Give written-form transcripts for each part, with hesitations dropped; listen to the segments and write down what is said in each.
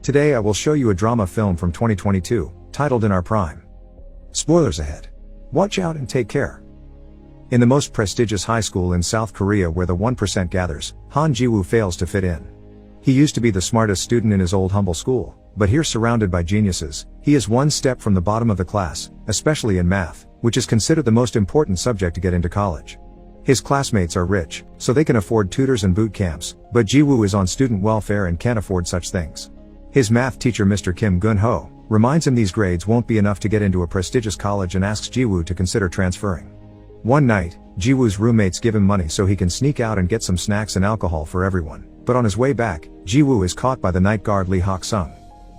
Today I will show you a drama film from 2022, titled In Our Prime. Spoilers ahead. Watch out and take care. In the most prestigious high school in South Korea where the 1% gathers, Han Ji-woo fails to fit in. He used to be the smartest student in his old humble school, but here surrounded by geniuses, he is one step from the bottom of the class, especially in math, which is considered the most important subject to get into college. His classmates are rich, so they can afford tutors and boot camps, but Ji-woo is on student welfare and can't afford such things. His math teacher Mr. Kim Gun-ho reminds him these grades won't be enough to get into a prestigious college and asks Ji-woo to consider transferring. One night, Ji-woo's roommates give him money so he can sneak out and get some snacks and alcohol for everyone, but on his way back, Ji-woo is caught by the night guard Lee Hak-sung.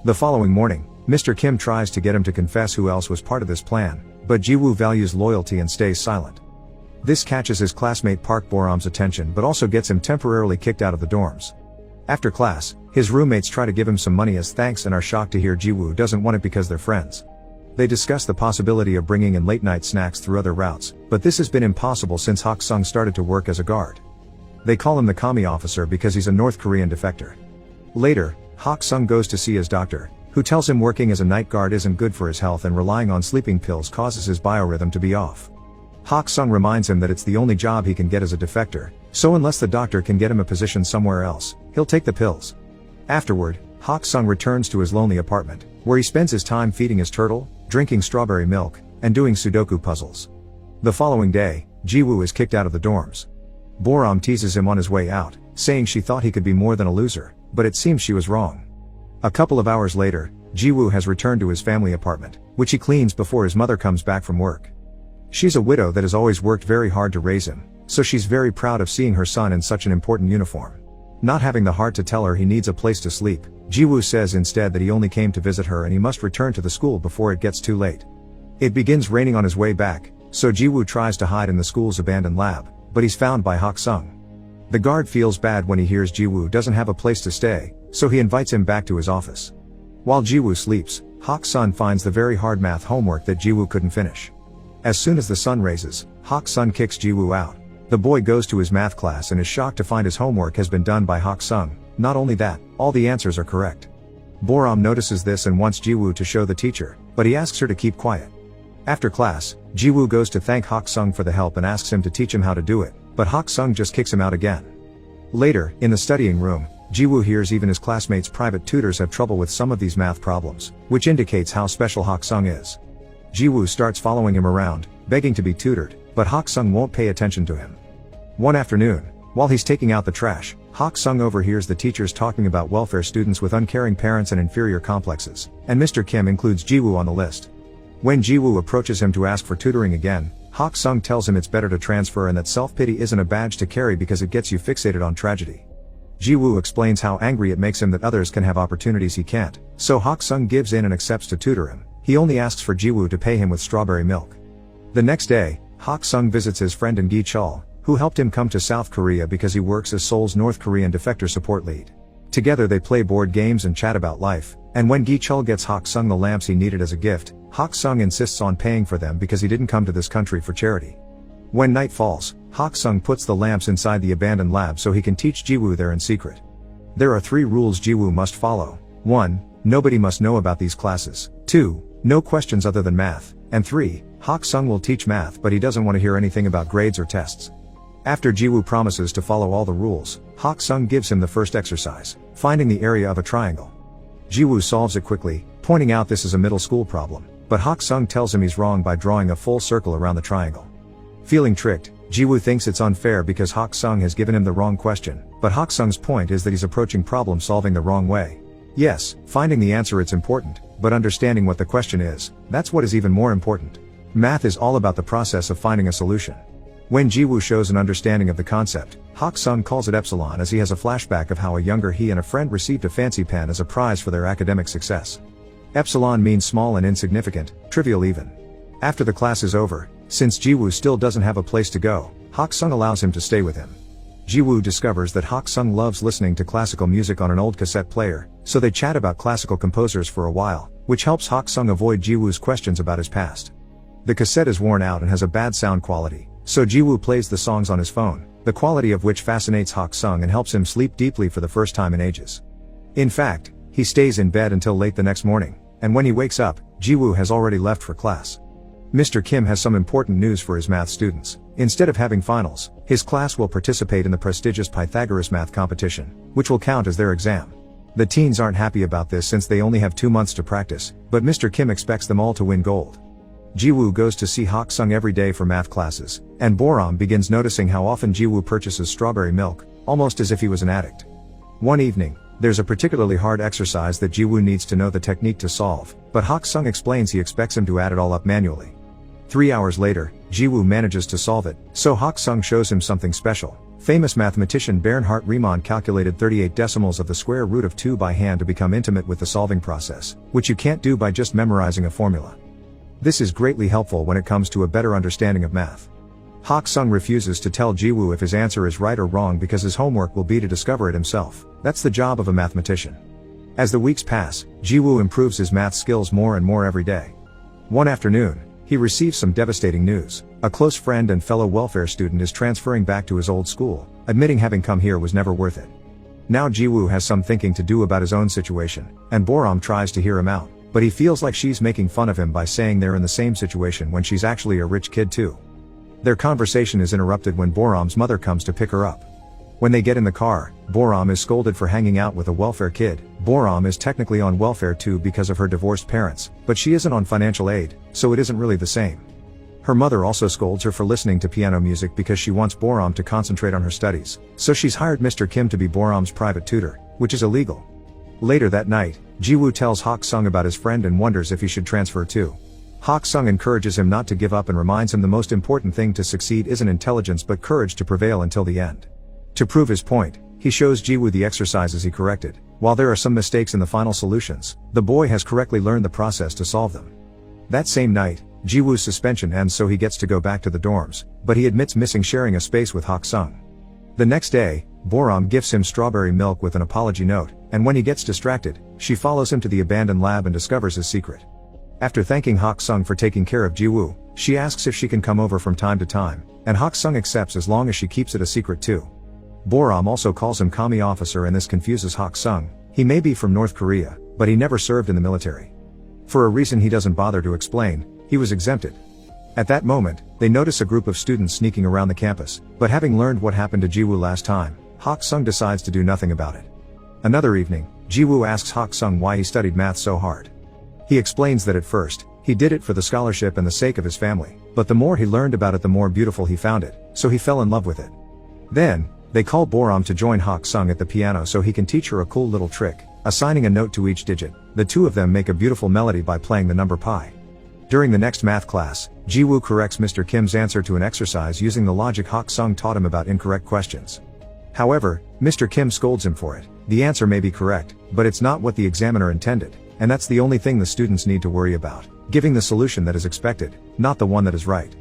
The following morning, Mr. Kim tries to get him to confess who else was part of this plan, but Ji-woo values loyalty and stays silent. This catches his classmate Park Boram's attention but also gets him temporarily kicked out of the dorms. After class, his roommates try to give him some money as thanks and are shocked to hear Ji-woo doesn't want it because they're friends. They discuss the possibility of bringing in late-night snacks through other routes, but this has been impossible since Hak-sung started to work as a guard. They call him the commie officer because he's a North Korean defector. Later, Hak-sung goes to see his doctor, who tells him working as a night guard isn't good for his health and relying on sleeping pills causes his biorhythm to be off. Hak-sung reminds him that it's the only job he can get as a defector, so unless the doctor can get him a position somewhere else, he'll take the pills. Afterward, Hak-sung returns to his lonely apartment, where he spends his time feeding his turtle, drinking strawberry milk, and doing Sudoku puzzles. The following day, Ji-woo is kicked out of the dorms. Boram teases him on his way out, saying she thought he could be more than a loser, but it seems she was wrong. A couple of hours later, Ji-woo has returned to his family apartment, which he cleans before his mother comes back from work. She's a widow that has always worked very hard to raise him, so she's very proud of seeing her son in such an important uniform. Not having the heart to tell her he needs a place to sleep, Ji-woo says instead that he only came to visit her and he must return to the school before it gets too late. It begins raining on his way back, so Ji-woo tries to hide in the school's abandoned lab, but he's found by Hak-sung. The guard feels bad when he hears Ji-woo doesn't have a place to stay, so he invites him back to his office. While Ji-woo sleeps, Hak-sung finds the very hard math homework that Ji-woo couldn't finish. As soon as the sun raises, Hak-sung kicks Ji-woo out. The boy goes to his math class and is shocked to find his homework has been done by Hak-sung. Not only that, all the answers are correct. Boram notices this and wants Ji-woo to show the teacher, but he asks her to keep quiet. After class, Ji-woo goes to thank Hak-sung for the help and asks him to teach him how to do it, but Hak-sung just kicks him out again. Later, in the studying room, Ji-woo hears even his classmates' private tutors have trouble with some of these math problems, which indicates how special Hak-sung is. Ji-woo starts following him around, begging to be tutored, but Hak-sung won't pay attention to him. One afternoon, while he's taking out the trash, Hak-sung overhears the teachers talking about welfare students with uncaring parents and inferior complexes, and Mr. Kim includes Ji-woo on the list. When Ji-woo approaches him to ask for tutoring again, Hak-sung tells him it's better to transfer and that self-pity isn't a badge to carry because it gets you fixated on tragedy. Ji-woo explains how angry it makes him that others can have opportunities he can't, so Hak-sung gives in and accepts to tutor him. He only asks for Ji-woo to pay him with strawberry milk. The next day, Hak-sung visits his friend in Gi-chul, who helped him come to South Korea because he works as Seoul's North Korean defector support lead. Together they play board games and chat about life, and when Gi-chul gets Hak-sung the lamps he needed as a gift, Hak-sung insists on paying for them because he didn't come to this country for charity. When night falls, Hak-sung puts the lamps inside the abandoned lab so he can teach Ji-woo there in secret. There are 3 rules Ji-woo must follow. 1. Nobody must know about these classes. 2. No questions other than math. And 3. Hak-sung will teach math but he doesn't want to hear anything about grades or tests. After Ji-woo promises to follow all the rules, Hak-sung gives him the first exercise, finding the area of a triangle. Ji-woo solves it quickly, pointing out this is a middle school problem, but Hak-sung tells him he's wrong by drawing a full circle around the triangle. Feeling tricked, Ji-woo thinks it's unfair because Hak-sung has given him the wrong question, but Hak-sung's point is that he's approaching problem solving the wrong way. Yes, finding the answer it's important, but understanding what the question is, that's what is even more important. Math is all about the process of finding a solution. When Ji-woo shows an understanding of the concept, Hak-sung calls it epsilon as he has a flashback of how a younger he and a friend received a fancy pen as a prize for their academic success. Epsilon means small and insignificant, trivial even. After the class is over, since Ji-woo still doesn't have a place to go, Hak-sung allows him to stay with him. Ji-woo discovers that Hak-sung loves listening to classical music on an old cassette player, so they chat about classical composers for a while, which helps Hak-sung avoid Ji-woo's questions about his past. The cassette is worn out and has a bad sound quality, so Ji-woo plays the songs on his phone, the quality of which fascinates Hak-sung and helps him sleep deeply for the first time in ages. In fact, He stays in bed until late the next morning, and when he wakes up, Ji-woo has already left for class. Mr. Kim has some important news for his math students. Instead of having finals, his class will participate in the prestigious Pythagoras math competition, which will count as their exam. The teens aren't happy about this since they only have 2 months to practice, but Mr. Kim expects them all to win gold. Ji-woo goes to see Hak-sung every day for math classes, and Boram begins noticing how often Ji-woo purchases strawberry milk, almost as if he was an addict. One evening, there's a particularly hard exercise that Ji-woo needs to know the technique to solve, but Hak-sung explains he expects him to add it all up manually. 3 hours later, Ji-woo manages to solve it, so Hak-sung shows him something special. Famous mathematician Bernhard Riemann calculated 38 decimals of the square root of 2 by hand to become intimate with the solving process, which you can't do by just memorizing a formula. This is greatly helpful when it comes to a better understanding of math. Hak-sung refuses to tell Ji-woo if his answer is right or wrong because his homework will be to discover it himself. That's the job of a mathematician. As the weeks pass, Ji-woo improves his math skills more and more every day. One afternoon, he receives some devastating news. A close friend and fellow welfare student is transferring back to his old school, admitting having come here was never worth it. Now Ji-woo has some thinking to do about his own situation, and Boram tries to hear him out, but he feels like she's making fun of him by saying they're in the same situation when she's actually a rich kid too. Their conversation is interrupted when Boram's mother comes to pick her up. When they get in the car, Boram is scolded for hanging out with a welfare kid. Boram is technically on welfare too because of her divorced parents, but she isn't on financial aid, so it isn't really the same. Her mother also scolds her for listening to piano music because she wants Boram to concentrate on her studies, so she's hired Mr. Kim to be Boram's private tutor, which is illegal. Later that night, Ji-woo tells Hak-sung about his friend and wonders if he should transfer too. Hak-sung encourages him not to give up and reminds him the most important thing to succeed isn't intelligence but courage to prevail until the end. To prove his point, he shows Ji-woo the exercises he corrected. While there are some mistakes in the final solutions, the boy has correctly learned the process to solve them. That same night, Ji-woo's suspension ends so he gets to go back to the dorms, but he admits missing sharing a space with Hak-sung. The next day, Boram gifts him strawberry milk with an apology note, and when he gets distracted, she follows him to the abandoned lab and discovers his secret. After thanking Hak-sung for taking care of Ji-woo, she asks if she can come over from time to time, and Hak-sung accepts as long as she keeps it a secret too. Boram also calls him commie officer and this confuses Hak-sung. He may be from North Korea, but he never served in the military. For a reason he doesn't bother to explain, he was exempted. At that moment, they notice a group of students sneaking around the campus, but having learned what happened to Ji-woo last time, Hak-sung decides to do nothing about it. Another evening, Ji-woo asks Hak-sung why he studied math so hard. He explains that at first, he did it for the scholarship and the sake of his family, but the more he learned about it the more beautiful he found it, so he fell in love with it. Then, they call Boram to join Hak-sung at the piano so he can teach her a cool little trick, assigning a note to each digit. The two of them make a beautiful melody by playing the number pi. During the next math class, Ji-woo corrects Mr. Kim's answer to an exercise using the logic Hak-sung taught him about incorrect questions. However, Mr. Kim scolds him for it. The answer may be correct, but it's not what the examiner intended, and that's the only thing the students need to worry about, giving the solution that is expected, not the one that is right.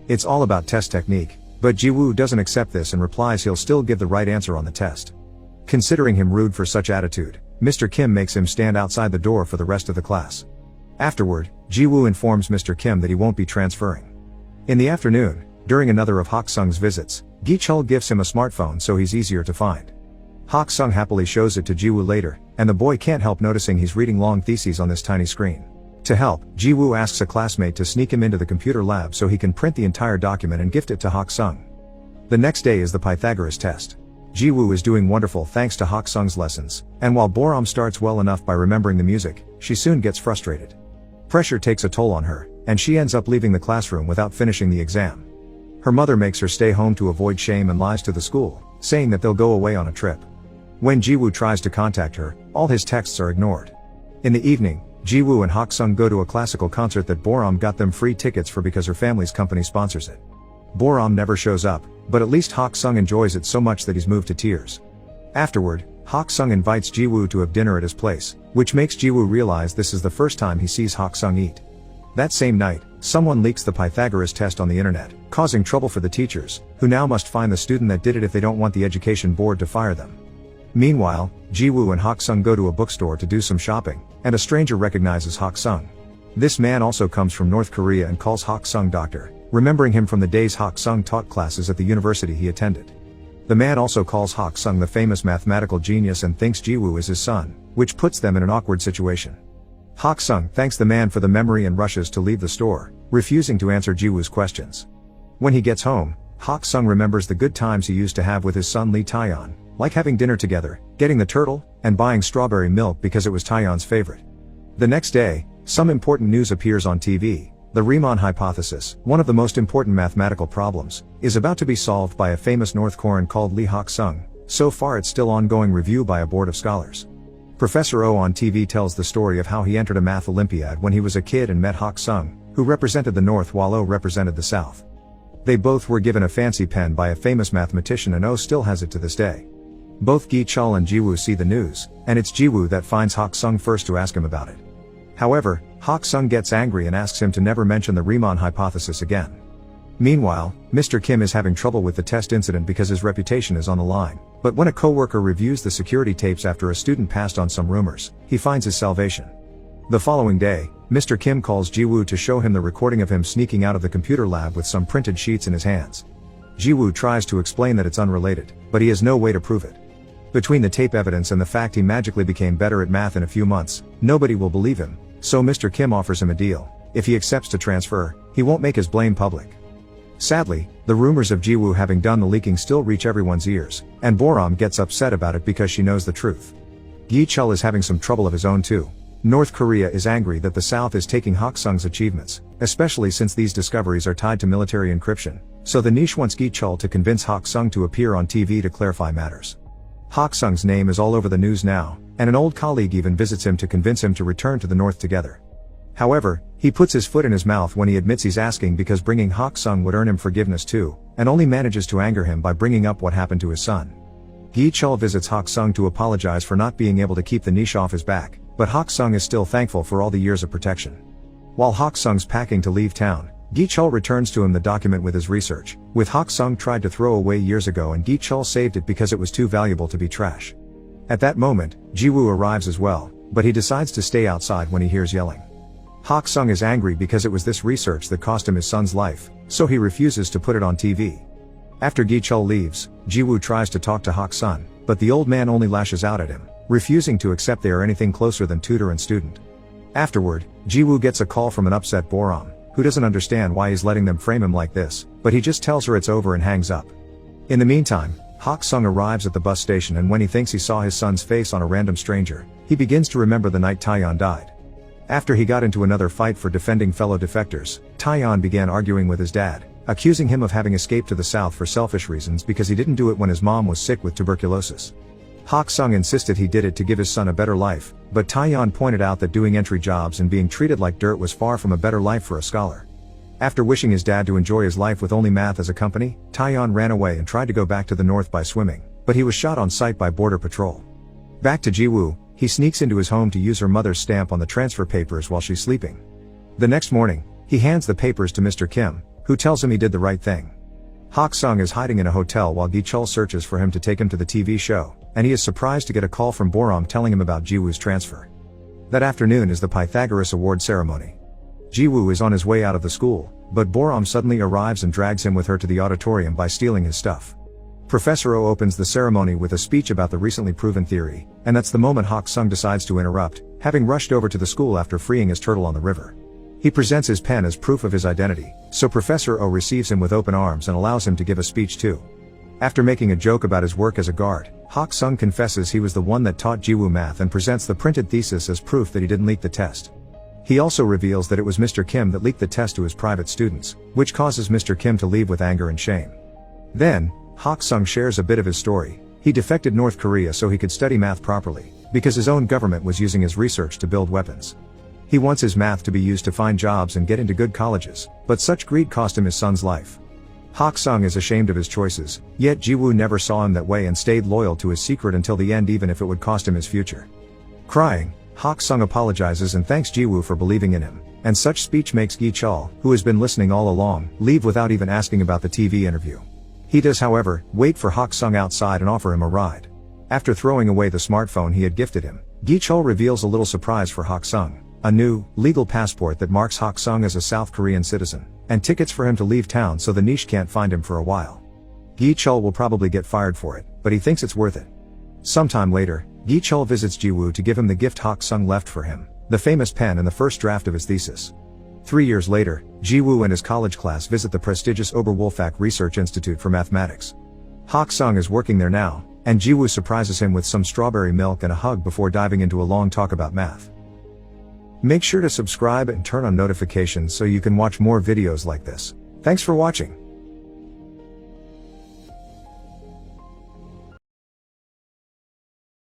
It's all about test technique, but Ji-woo doesn't accept this and replies he'll still give the right answer on the test. Considering him rude for such attitude, Mr. Kim makes him stand outside the door for the rest of the class. Afterward, Ji-woo informs Mr. Kim that he won't be transferring. In the afternoon, during another of Hak-sung's visits, Gi-chul gifts him a smartphone so he's easier to find. Hak-sung happily shows it to Ji-woo later, and the boy can't help noticing he's reading long theses on this tiny screen. To help, Ji-woo asks a classmate to sneak him into the computer lab so he can print the entire document and gift it to Hak-sung. The next day is the Pythagoras test. Ji-woo is doing wonderful thanks to Hak-sung's lessons, and while Boram starts well enough by remembering the music, she soon gets frustrated. Pressure takes a toll on her, and she ends up leaving the classroom without finishing the exam. Her mother makes her stay home to avoid shame and lies to the school, saying that they'll go away on a trip. When Ji-woo tries to contact her, all his texts are ignored. In the evening, Ji-woo and Hak-sung go to a classical concert that Boram got them free tickets for because her family's company sponsors it. Boram never shows up, but at least Hak-sung enjoys it so much that he's moved to tears. Afterward, Hak-sung invites Ji-woo to have dinner at his place, which makes Ji-woo realize this is the first time he sees Hak-sung eat. That same night, someone leaks the Pythagoras test on the internet, causing trouble for the teachers, who now must find the student that did it if they don't want the education board to fire them. Meanwhile, Ji-woo and Hak-sung go to a bookstore to do some shopping, and a stranger recognizes Hak-sung. This man also comes from North Korea and calls Hak-sung doctor, remembering him from the days Hak-sung taught classes at the university he attended. The man also calls Hak-sung the famous mathematical genius and thinks Ji-woo is his son, which puts them in an awkward situation. Hak-sung thanks the man for the memory and rushes to leave the store, refusing to answer Ji-woo's questions. When he gets home, Hak-sung remembers the good times he used to have with his son Lee Taeyeon, like having dinner together, getting the turtle, and buying strawberry milk because it was Taeyeon's favorite. The next day, some important news appears on TV. The Riemann hypothesis, one of the most important mathematical problems, is about to be solved by a famous North Korean called Lee Hak-sung. So far it's still ongoing review by a board of scholars. Professor Oh on TV tells the story of how he entered a math Olympiad when he was a kid and met Hak-sung, who represented the North while Oh represented the South. They both were given a fancy pen by a famous mathematician and Oh still has it to this day. Both Gi-chul and Ji-woo see the news, and it's Ji-woo that finds Hak-sung first to ask him about it. However, Hak-sung gets angry and asks him to never mention the Riemann hypothesis again. Meanwhile, Mr. Kim is having trouble with the test incident because his reputation is on the line, but when a coworker reviews the security tapes after a student passed on some rumors, he finds his salvation. The following day, Mr. Kim calls Ji-woo to show him the recording of him sneaking out of the computer lab with some printed sheets in his hands. Ji-woo tries to explain that it's unrelated, but he has no way to prove it. Between the tape evidence and the fact he magically became better at math in a few months, nobody will believe him, so Mr. Kim offers him a deal. If he accepts to transfer, he won't make his blame public. Sadly, the rumors of Ji-woo having done the leaking still reach everyone's ears, and Boram gets upset about it because she knows the truth. Gi-chul is having some trouble of his own too. North Korea is angry that the South is taking Hak-sung's achievements, especially since these discoveries are tied to military encryption, so the niche wants Gi-chul to convince Hak-sung to appear on TV to clarify matters. Hak-sung's name is all over the news now, and an old colleague even visits him to convince him to return to the North together. However, he puts his foot in his mouth when he admits he's asking because bringing Hak-sung would earn him forgiveness too, and only manages to anger him by bringing up what happened to his son. Gi-chul visits Hak-sung to apologize for not being able to keep the niche off his back, but Hak-sung is still thankful for all the years of protection. While Hak-sung's packing to leave town, Gi-chul returns to him the document with his research, which Hak-sung tried to throw away years ago and Gi-chul saved it because it was too valuable to be trash. At that moment, Ji-woo arrives as well, but he decides to stay outside when he hears yelling. Hak-sung is angry because it was this research that cost him his son's life, so he refuses to put it on TV. After Gi-chul leaves, Ji-woo tries to talk to Hak-sung, but the old man only lashes out at him, refusing to accept they are anything closer than tutor and student. Afterward, Ji-woo gets a call from an upset Boram, who doesn't understand why he's letting them frame him like this, but he just tells her it's over and hangs up. In the meantime, Hak-sung arrives at the bus station and when he thinks he saw his son's face on a random stranger, he begins to remember the night Taeyeon died. After he got into another fight for defending fellow defectors, Taeyeon began arguing with his dad, accusing him of having escaped to the south for selfish reasons because he didn't do it when his mom was sick with tuberculosis. Hak-sung insisted he did it to give his son a better life, but Taeyeon pointed out that doing entry jobs and being treated like dirt was far from a better life for a scholar. After wishing his dad to enjoy his life with only math as a company, Taeyeon ran away and tried to go back to the north by swimming, but he was shot on sight by border patrol. Back to Ji-woo, he sneaks into his home to use her mother's stamp on the transfer papers while she's sleeping. The next morning, he hands the papers to Mr. Kim, who tells him he did the right thing. Hak-sung is hiding in a hotel while Gi-chul searches for him to take him to the TV show, and he is surprised to get a call from Boram telling him about Ji-woo's transfer. That afternoon is the Pythagoras Award ceremony. Ji-woo is on his way out of the school, but Boram suddenly arrives and drags him with her to the auditorium by stealing his stuff. Professor Oh opens the ceremony with a speech about the recently proven theory, and that's the moment Hak-sung decides to interrupt, having rushed over to the school after freeing his turtle on the river. He presents his pen as proof of his identity, so Professor Oh receives him with open arms and allows him to give a speech too. After making a joke about his work as a guard, Hak-sung confesses he was the one that taught Ji-woo math and presents the printed thesis as proof that he didn't leak the test. He also reveals that it was Mr. Kim that leaked the test to his private students, which causes Mr. Kim to leave with anger and shame. Then, Hak-sung shares a bit of his story. He defected North Korea so he could study math properly, because his own government was using his research to build weapons. He wants his math to be used to find jobs and get into good colleges, but such greed cost him his son's life. Hak-sung is ashamed of his choices, yet Ji-woo never saw him that way and stayed loyal to his secret until the end even if it would cost him his future. Crying, Hak-sung apologizes and thanks Ji-woo for believing in him, and such speech makes Gi-chul, who has been listening all along, leave without even asking about the TV interview. He does however, wait for Hak-sung outside and offer him a ride. After throwing away the smartphone he had gifted him, Gi-chul reveals a little surprise for Hak-sung, a new, legal passport that marks Hak-sung as a South Korean citizen, and tickets for him to leave town so the niche can't find him for a while. Gi-chul will probably get fired for it, but he thinks it's worth it. Sometime later, Gi-chul visits Ji-woo to give him the gift Hak-sung left for him, the famous pen and the first draft of his thesis. 3 years later, Ji-woo and his college class visit the prestigious Oberwolfach Research Institute for Mathematics. Hak-sung is working there now, and Ji-woo surprises him with some strawberry milk and a hug before diving into a long talk about math. Make sure to subscribe and turn on notifications so you can watch more videos like this. Thanks for watching.